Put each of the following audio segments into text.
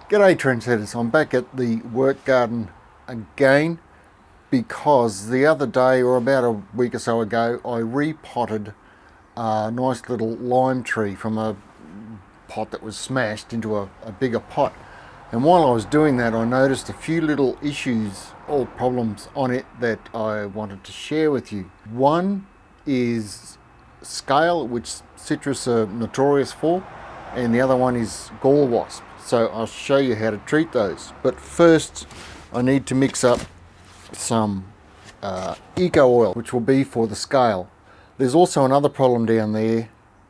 G'day trendsetters, I'm back at the work garden again because the other day, or about a week or so ago, I repotted a nice little lime tree from a pot that was smashed into a bigger pot. And while I was doing that, I noticed a few little issues or problems on it that I wanted to share with you. One is scale, which citrus are notorious for, and the other one is gall wasp. So I'll show you how to treat those. But first I need to mix up some eco oil, which will be for the scale. There's also another problem down there.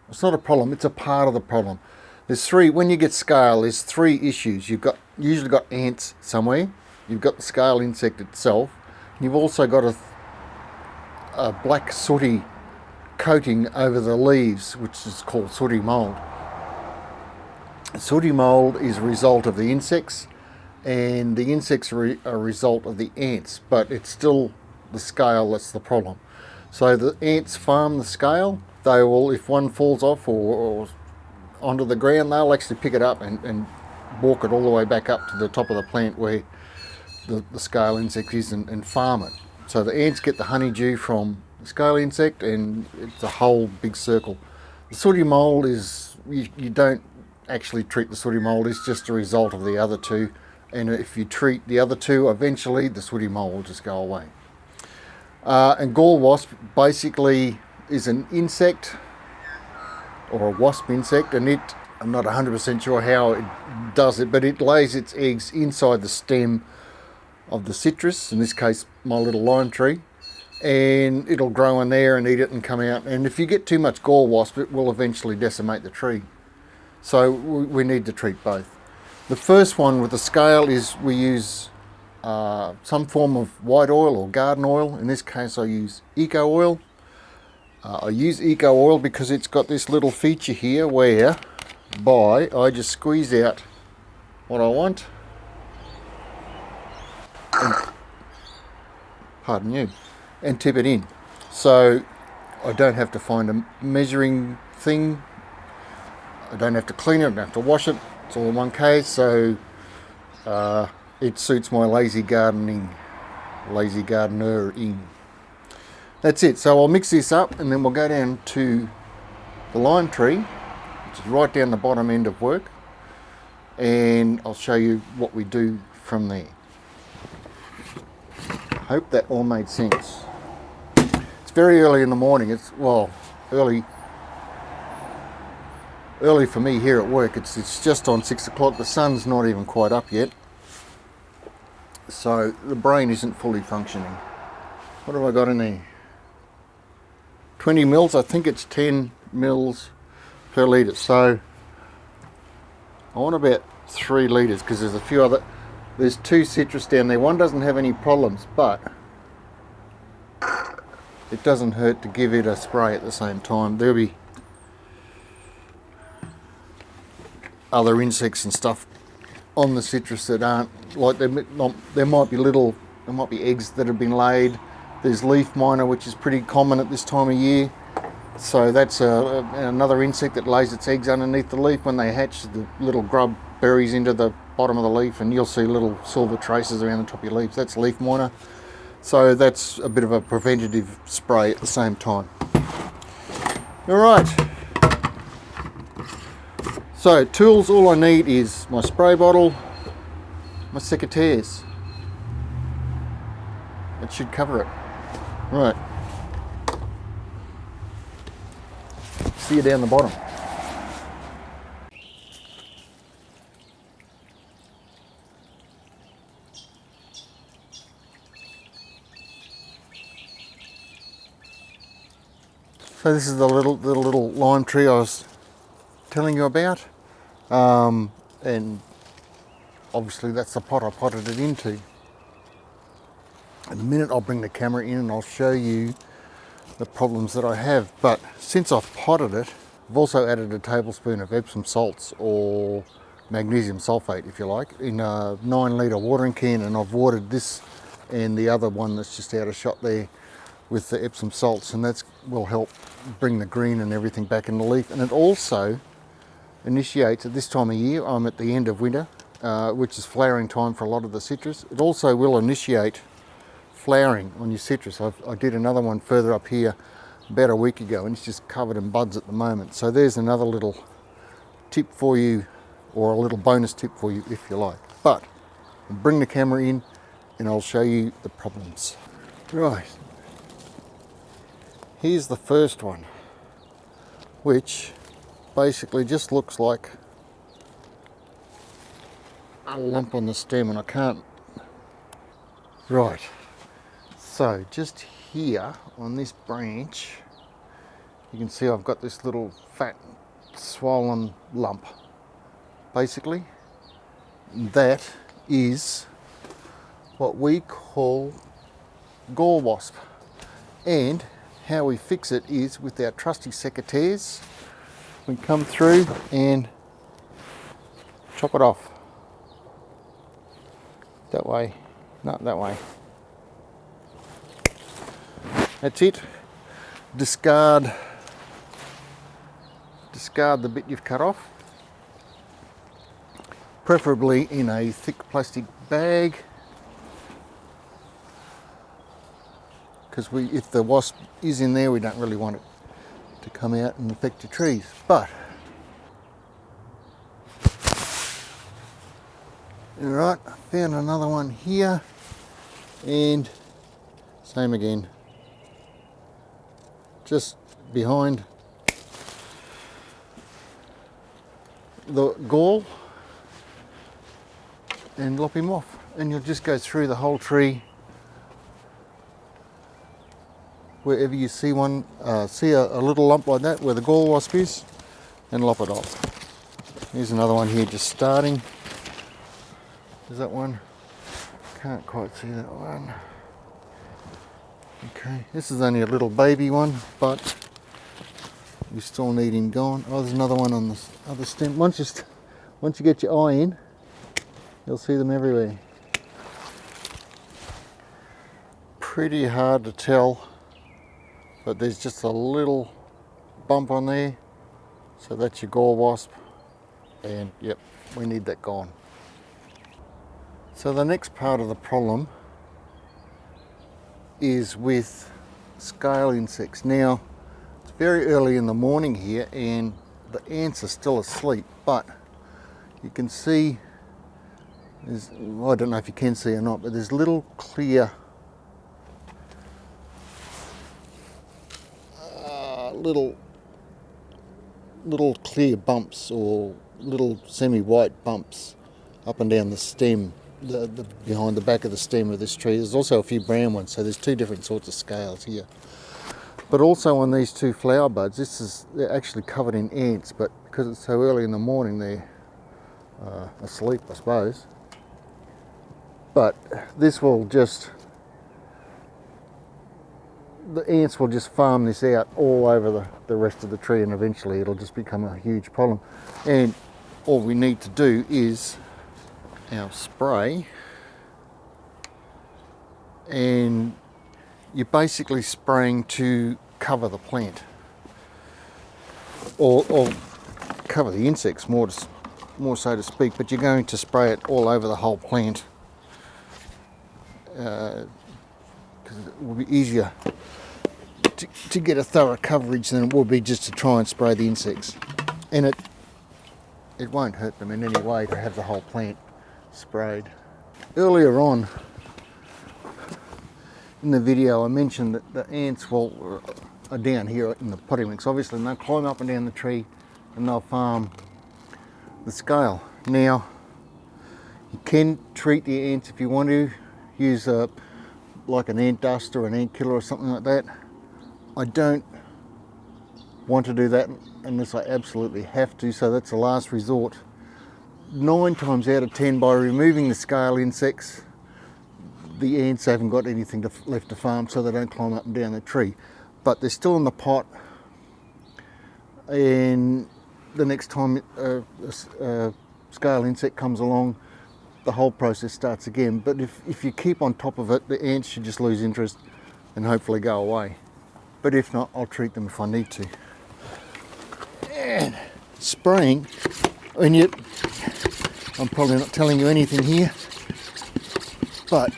It's not a problem, it's a part of the problem. There's three, when you get scale, there's three issues. You've usually got ants somewhere, you've got the scale insect itself, and you've also got a black sooty coating over the leaves, which is called sooty mold. Sooty mold is a result of the insects, and the insects are a result of the ants, but it's still the scale that's the problem. So the ants farm the scale. They will, if one falls off or onto the ground, they'll actually pick it up and walk it all the way back up to the top of the plant where the scale insect is and farm it. So the ants get the honeydew from the scale insect, and it's a whole big circle. The sooty mold is, you don't actually treat the sooty mold, it's just a result of the other two, and if you treat the other two, eventually the sooty mold will just go away. And gall wasp basically is an insect, or a wasp insect, and I'm not 100% sure how it does it, but it lays its eggs inside the stem of the citrus, in this case my little lime tree, and it'll grow in there and eat it and come out. And if you get too much gall wasp, it will eventually decimate the tree. So we need to treat both. The first one with the scale is we use some form of white oil or garden oil. In this case I use eco oil. I use eco oil because it's got this little feature here whereby I just squeeze out what I want, and, pardon you, and tip it in. So I don't have to find a measuring thing. I don't have to clean it, I don't have to wash it, it's all in one case, so it suits my lazy gardening, lazy gardener-ing. That's it. So I'll mix this up and then we'll go down to the lime tree, which is right down the bottom end of work, and I'll show you what we do from there. Hope that all made sense. It's very early in the morning. It's, well, early for me here at work. It's just on 6 o'clock. The sun's not even quite up yet, so the brain isn't fully functioning. What have I got in there? 20 mils. I think it's 10 mils per litre, so I want about 3 litres because there's a few other, there's 2 citrus down there. One doesn't have any problems, but it doesn't hurt to give it a spray at the same time. There'll be other insects and stuff on the citrus that aren't, like, there might be eggs that have been laid. There's leaf miner, which is pretty common at this time of year, so that's another insect that lays its eggs underneath the leaf. When they hatch, the little grub buries into the bottom of the leaf and you'll see little silver traces around the top of your leaves. That's leaf miner, so that's a bit of a preventative spray at the same time. Alright, so tools, all I need is my spray bottle, my secateurs. It should cover it. Right. See you down the bottom. So this is the little lime tree I was telling you about, and obviously that's the pot I potted it into. In a minute I'll bring the camera in and I'll show you the problems that I have, but since I've potted it, I've also added a tablespoon of Epsom salts, or magnesium sulfate if you like, in a 9 litre watering can, and I've watered this and the other one that's just out of shot there with the Epsom salts, and that will help bring the green and everything back in the leaf. And it also initiates, at this time of year, I'm at the end of winter, which is flowering time for a lot of the citrus. It also will initiate flowering on your citrus. I did another one further up here about a week ago, and it's just covered in buds at the moment. So there's another little tip for you, or a little bonus tip for you if you like. But I'll bring the camera in and I'll show you the problems. Right, here's the first one, which basically just looks like a lump on the stem, and I can't. Right, so just here on this branch you can see I've got this little fat swollen lump. Basically that is what we call Gall Wasp, and how we fix it is with our trusty secateurs. We come through and chop it off. That way, not that way. That's it. Discard the bit you've cut off, preferably in a thick plastic bag, because if the wasp is in there, we don't really want it to come out and affect your trees. But alright, I found another one here, and same again, just behind the gall, and lop him off, and you'll just go through the whole tree. Wherever you see one, see a little lump like that where the gall wasp is, and lop it off. Here's another one here just starting. Is that one? Can't quite see that one. Okay, this is only a little baby one, but we still need him gone. Oh, there's another one on the other stem. Once you get your eye in, you'll see them everywhere. Pretty hard to tell, but there's just a little bump on there. So that's your gall wasp, and yep, we need that gone. So the next part of the problem is with scale insects. Now, it's very early in the morning here and the ants are still asleep, but you can see, well, I don't know if you can see or not, but there's little clear little clear bumps, or little semi-white bumps up and down the stem, the behind the back of the stem of this tree. There's also a few brown ones, so there's two different sorts of scales here. But also on these two flower buds, they're actually covered in ants, but because it's so early in the morning, they're asleep, I suppose. But this will just, the ants will just farm this out all over the rest of the tree, and eventually it'll just become a huge problem. And all we need to do is our spray, and you're basically spraying to cover the plant, or cover the insects, more so to speak, but you're going to spray it all over the whole plant, because it will be easier to get a thorough coverage than it will be just to try and spray the insects. And it won't hurt them in any way to have the whole plant sprayed. Earlier on in the video I mentioned that the ants are down here in the potting mix, obviously, and they'll climb up and down the tree and they'll farm the scale. Now, you can treat the ants if you want to, use like an ant dust or an ant killer or something like that. I don't want to do that unless I absolutely have to, so that's the last resort. 9 times out of 10, by removing the scale insects, the ants haven't got anything left to farm, so they don't climb up and down the tree. But they're still in the pot, and the next time a scale insect comes along, the whole process starts again. But if you keep on top of it, the ants should just lose interest and hopefully go away. But if not, I'll treat them if I need to. And spraying, when you I'm probably not telling you anything here, but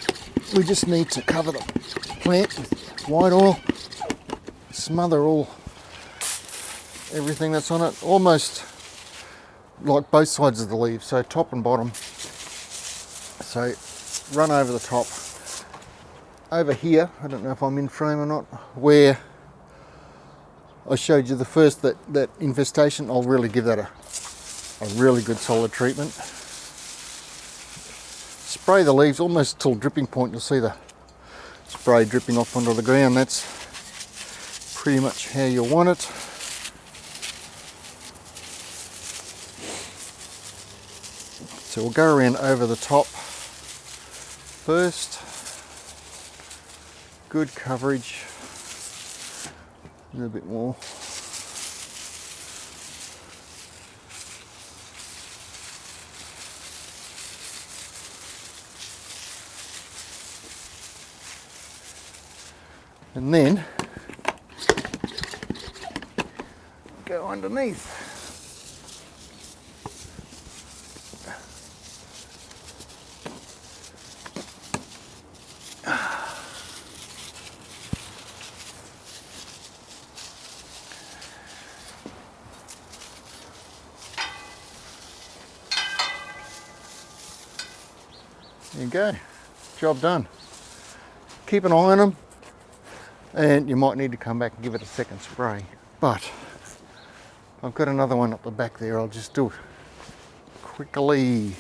we just need to cover the plant with white oil, smother everything that's on it, almost like both sides of the leaf, so top and bottom. So run over the top. Over here, I don't know if I'm in frame or not, where I showed you the first that infestation, I'll really give that a really good solid treatment. Spray the leaves almost till dripping point. You'll see the spray dripping off onto the ground. That's pretty much how you want it. So we'll go around over the top first. Good coverage. A little bit more. And then go underneath. There you go, job done. Keep an eye on them, and you might need to come back and give it a second spray. But I've got another one up the back there. I'll just do it quickly.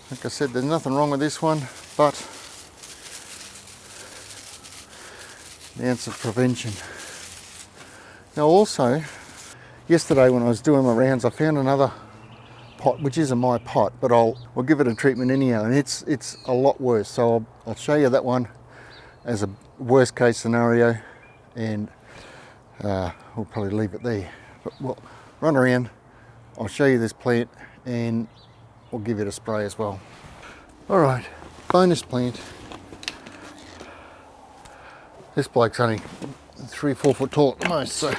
Like I said, there's nothing wrong with this one, but the ounce of prevention. Now also, yesterday when I was doing my rounds, I found another pot, which isn't my pot, but I'll give it a treatment anyhow, and it's a lot worse. So I'll show you that one as a worst case scenario, and we'll probably leave it there. But we'll run around, I'll show you this plant, and we'll give it a spray as well. Alright, bonus plant. This bloke's only 3-4 foot tall at the most, so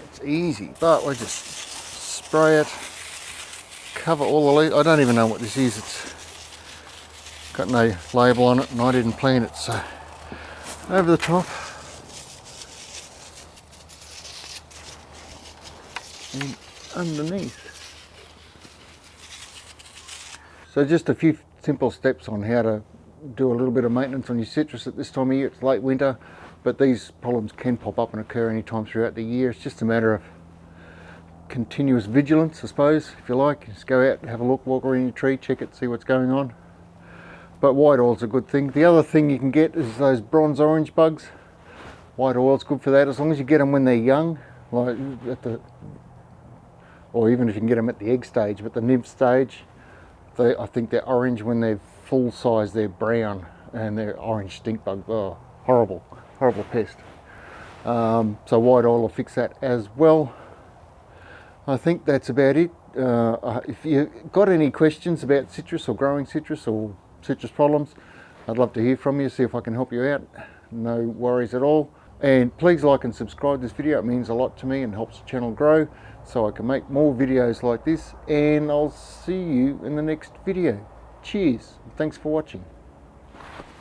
it's easy, but we just spray it, cover all the leaves. I don't even know what this is. It's got no label on it, and I didn't plant it. So over the top, and underneath. So just a few simple steps on how to do a little bit of maintenance on your citrus at this time of year. It's late winter, but these problems can pop up and occur anytime throughout the year. It's just a matter of continuous vigilance, I suppose, if you like. Just go out and have a look, walk around your tree, check it, see what's going on. But white oil's a good thing. The other thing you can get is those bronze orange bugs. White oil's good for that, as long as you get them when they're young, like or even if you can get them at the egg stage, but the nib stage, I think they're orange. When they're full size, they're brown, and they're orange stink bug. Oh, horrible, horrible pest. So white oil will fix that as well. I think that's about it. If you got any questions about citrus or growing citrus or citrus problems, I'd love to hear from you, see if I can help you out. No worries at all. And please like and subscribe to this video. It means a lot to me and helps the channel grow, so I can make more videos like this. And I'll see you in the next video. Cheers. Thanks for watching.